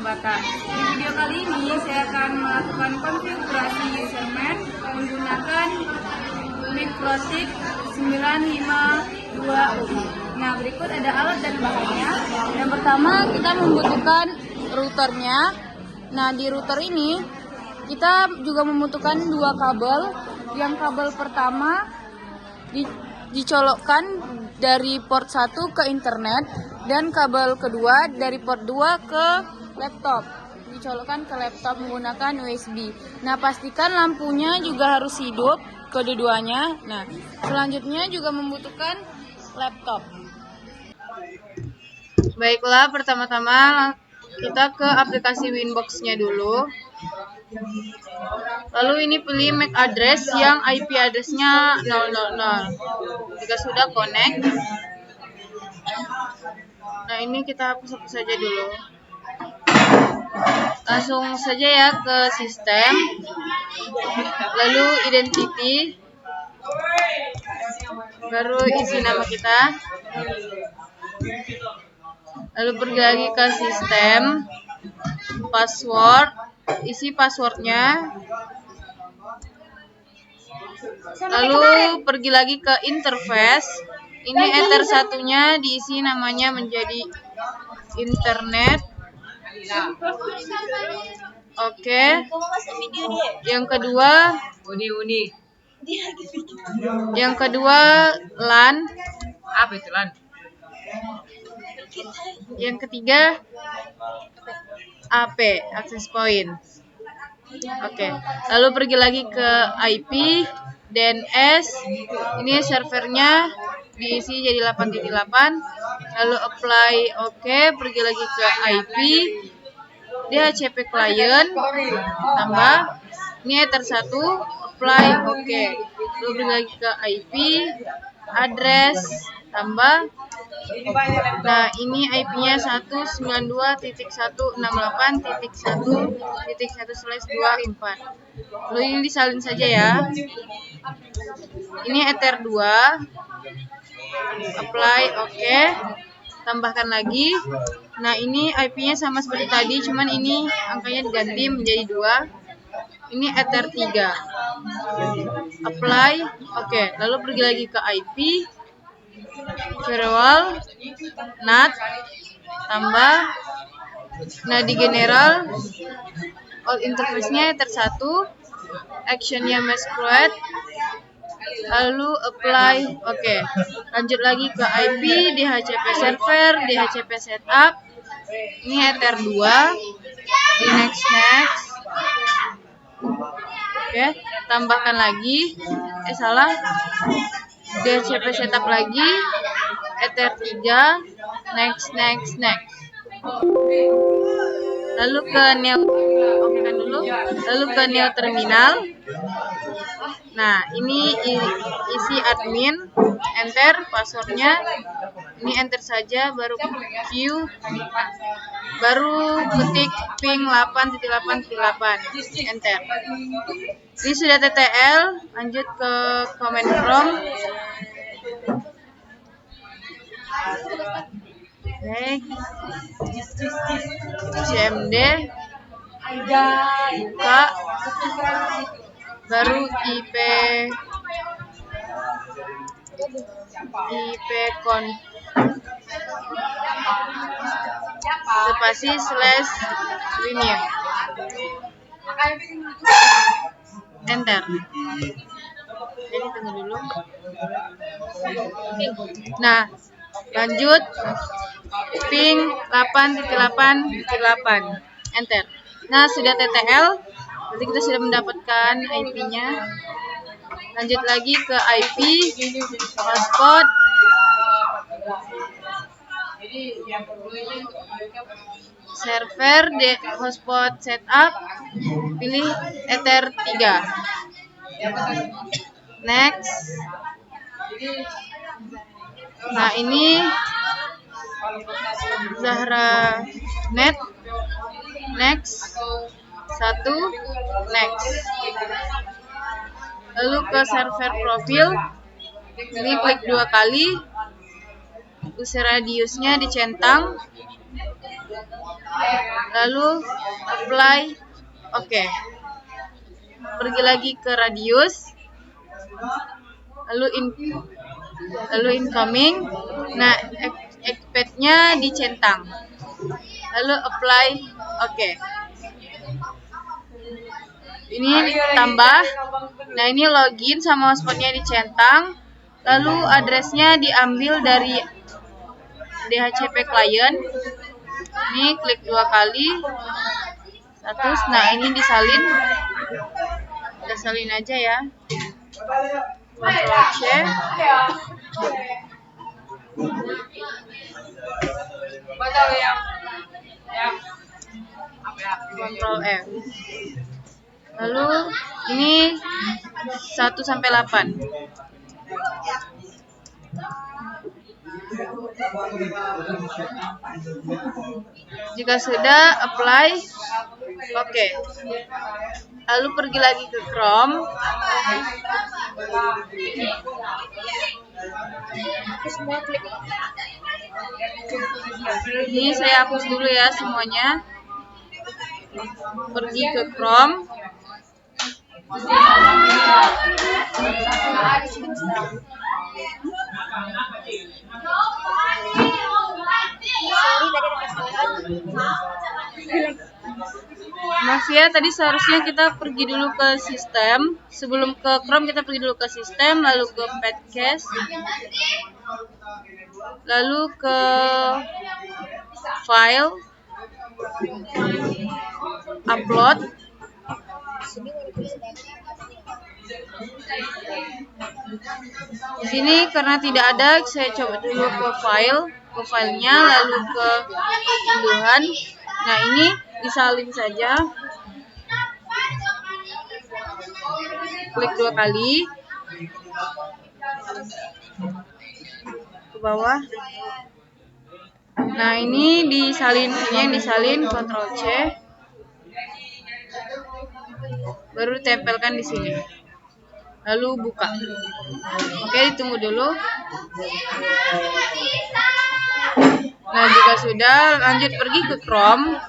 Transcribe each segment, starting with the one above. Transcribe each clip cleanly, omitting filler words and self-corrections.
kecepatan. Di video kali ini saya akan melakukan konfigurasi userman menggunakan Mikrotik 952UI. Nah, berikut ada alat dan bahannya. Yang pertama kita membutuhkan routernya. Nah, di router ini kita juga membutuhkan dua kabel. Yang kabel pertama dicolokkan dari port 1 ke internet dan kabel kedua dari port 2 ke laptop. Dicolokkan ke laptop menggunakan USB. Nah, pastikan lampunya juga harus hidup kedua-duanya. Nah, selanjutnya juga membutuhkan laptop. Baiklah, pertama-tama kita ke aplikasi Winbox-nya dulu. Lalu ini pilih MAC address yang IP address-nya 000. Jika sudah connect. Nah, ini kita hapus saja dulu. Langsung saja ya ke sistem. Lalu identity. Baru isi nama kita. Lalu pergi lagi ke sistem. Password. Isi passwordnya. Lalu pergi lagi ke interface. Ini enter satunya diisi namanya menjadi internet. Oke. Yang kedua LAN. Apa itu LAN? Yang ketiga AP, access point. Oke. Lalu pergi lagi ke IP, DNS. Ini servernya diisi jadi 8.8. Lalu apply oke, pergi lagi ke IP. DHCP client tambah. Ini ether 1, apply oke. Lalu pergi lagi ke IP, address tambah. Nah, ini IP-nya 192.168.1.1/2 Lalu ini disalin saja ya. Ini ether 2. Apply oke. Tambahkan lagi. Nah, ini IP-nya sama seperti tadi, cuman ini angkanya diganti menjadi 2. Ini ether 3. Apply oke. Lalu pergi lagi ke IP. Firewall, NAT, tambah. Nah, di general, all interface-nya ether 1, action-nya masquerade, lalu apply, oke. Lanjut lagi ke IP, DHCP server, DHCP setup, ini ether 2, di next. Oke, tambahkan lagi, DHCP setup lagi, ether 3, next. Lalu ke neo terminal. Nah, ini isi admin, enter passwordnya. Ini enter saja, baru ketik ping 8.8.8, enter. Ini sudah TTL, lanjut ke command prompt. Baik. CMD buka, baru IP spasi /linear, enter. Jadi tunggu dulu. Nah, lanjut ping 8.8.8, enter. Nah, sudah TTL. Berarti kita sudah mendapatkan IP-nya. Lanjut lagi ke IP, hotspot. Server, hotspot setup. Pilih ether 3. Next. Nah, ini Zahra Net. Next. 1. Next. Lalu ke server profil. Ini klik 2 kali. User radiusnya dicentang. lalu apply, oke. Pergi lagi ke radius, lalu incoming. Nah, expect-nya dicentang, lalu apply, oke. Ini tambah. Nah, ini login sama hotspotnya dicentang, lalu addressnya diambil dari DHCP client. Ini klik 2 kali, status. Nah, ini disalin, kita salin aja ya. Ctrl C, Ctrl F. Lalu ini 1 sampai 8. Jika sudah, apply, oke. Lalu pergi lagi ke Chrome. Ini saya hapus dulu ya semuanya. Pergi ke Chrome. Maaf ya, tadi seharusnya kita pergi dulu ke sistem. Sebelum ke Chrome kita pergi dulu ke sistem, lalu ke Podcast, lalu ke File, Upload. Di sini karena tidak ada, saya coba dulu ke filenya, lalu ke unduhan. Nah, ini disalin saja. Klik 2 kali ke bawah. Nah, ini disalin, ini yang disalin, Ctrl C. Baru tempelkan di sini. Lalu buka. Oke, ditunggu dulu. Nah, jika sudah, lanjut pergi ke Chrome.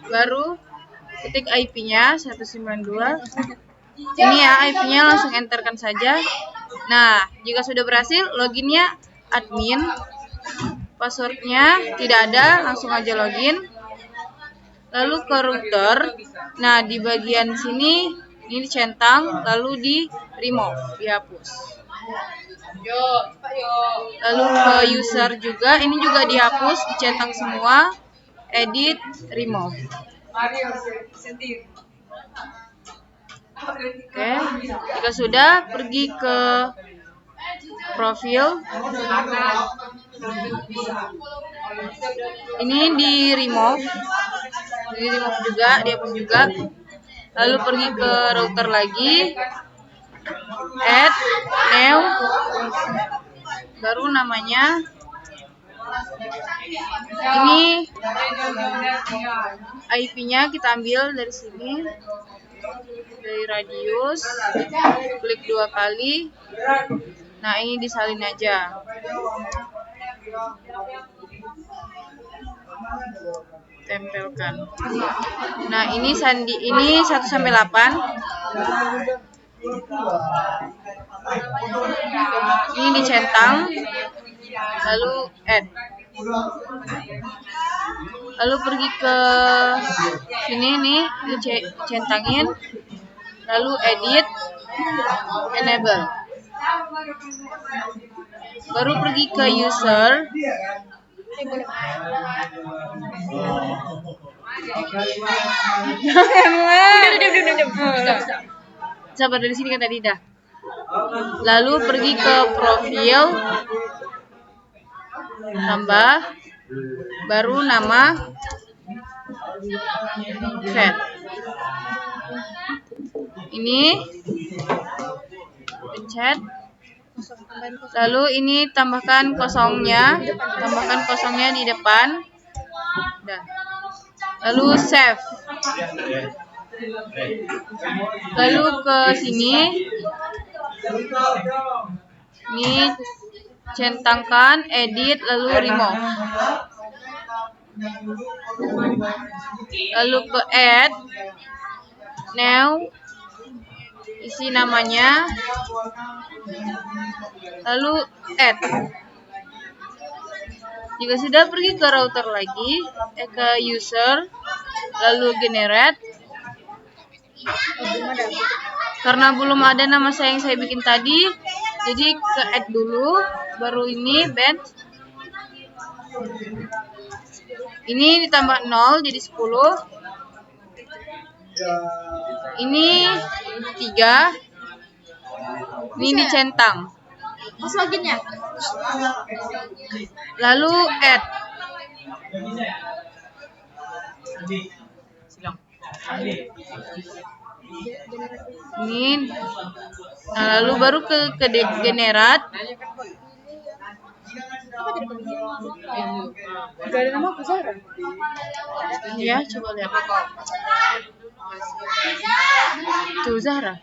Baru ketik IP-nya 192. Ini ya IP-nya, langsung enterkan saja. Nah, jika sudah berhasil, loginnya admin. Passwordnya tidak ada, langsung aja login. Lalu ke router. Nah, di bagian sini ini dicentang, lalu di remove, dihapus. Lalu ke user juga, ini juga dihapus, dicentang semua, edit, remove. Oke, jika sudah, pergi ke profil. Ini di remove juga, dihapus juga. Lalu pergi ke router lagi, add new, baru namanya. Ini IP-nya kita ambil dari sini, dari radius, klik 2 kali. Nah, ini disalin aja. Tempelkan. Nah, ini sandi, ini 1 sampai 8. Ini dicentang, lalu add. Lalu pergi ke sini nih, dicentangin, lalu edit, enable. Baru pergi ke user. Sabar, dari sini kan tadi dah. Lalu pergi ke profil, tambah, baru nama, set. Ini pencet. Lalu ini tambahkan kosongnya di depan. Dah. Lalu save. Lalu ke sini. Ini centangkan, edit, lalu remove. lalu ke add, now, isi namanya, lalu add. Jika sudah pergi ke router lagi, ke user, lalu generate. Karena belum ada nama saya yang saya bikin tadi, jadi ke add dulu, baru ini band. Ini ditambah 0 jadi 10. Ini 3. Ini dicentang. Lalu add. Ini. Nah, lalu baru ke generate. Gak ada nama aku Zara. Ya, coba lihat. Tuh Zahra.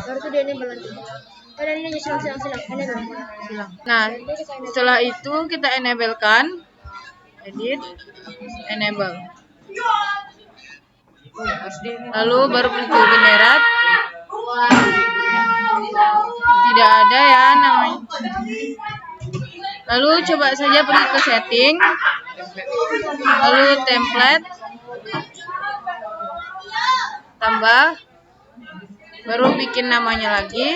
Baru tuh dia enable nanti. Ada ini aja silang. Enable. Nah, setelah itu kita enable-kan. Edit, enable. Lalu baru pergi ke generate. Tidak ada ya namanya. Lalu coba saja pergi ke setting. Lalu template. Tambah. Baru bikin namanya lagi.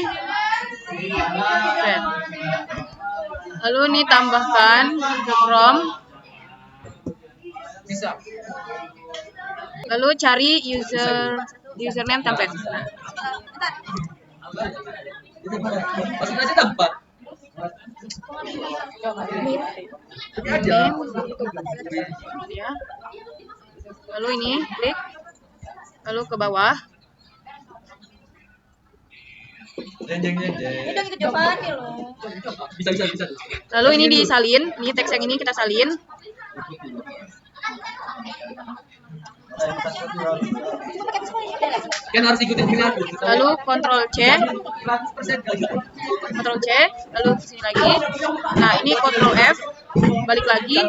Set. Lalu ini tambahkan ke Chrome. Lalu cari username template. Ya. Lalu ini klik, lalu ke bawah. Lalu ini disalin, ini teks yang ini kita salin. Kan harus ikutin aku. Lalu Ctrl C, lalu sini lagi. Nah ini Ctrl F, balik lagi.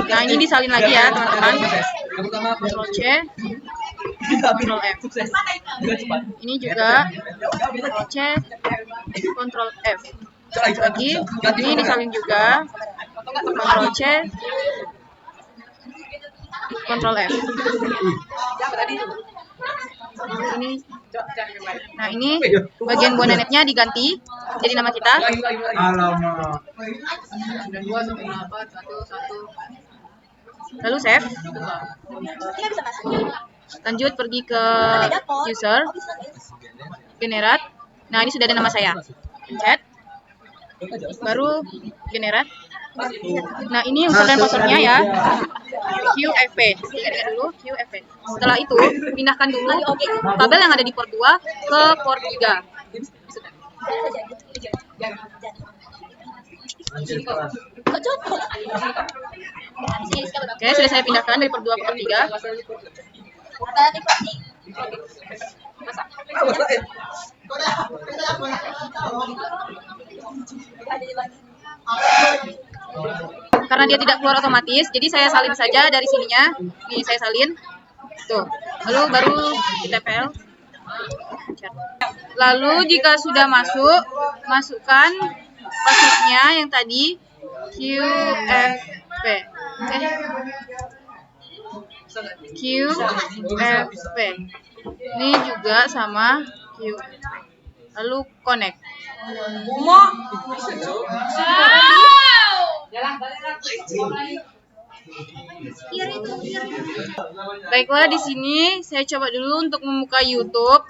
Nah ini disalin lagi ya teman-teman. Ctrl C, Ctrl F. Ini juga Ctrl C, Ctrl F. Lagi, ini disalin juga. Ctrl C, Ctrl F. Ini, nah ini bagian buah netnya diganti jadi nama kita. Lalu save. Lanjut pergi ke user, generate. Nah ini sudah ada nama saya. Pencet. Baru generate. Nah ini username dan passwordnya ya. QFP. Ingat dulu QFP. Setelah itu pindahkan dulu kabel yang ada di port 2 ke port 3. Oke, sudah saya pindahkan dari port 2 ke port 3. Karena dia tidak keluar otomatis, jadi saya salin saja dari sininya. Ini saya salin. Tuh. Lalu baru ditempel. Lalu jika sudah masuk, masukkan passwordnya yang tadi QFP. QFP. Ini juga sama Q. Lalu connect. Baiklah, di sini saya coba dulu untuk membuka YouTube.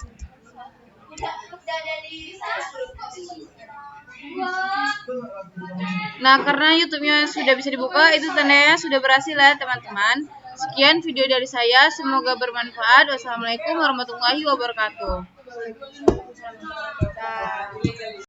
Nah, karena YouTube-nya sudah bisa dibuka, itu tandanya sudah berhasil ya, teman-teman. Sekian video dari saya, semoga bermanfaat. Wassalamualaikum warahmatullahi wabarakatuh.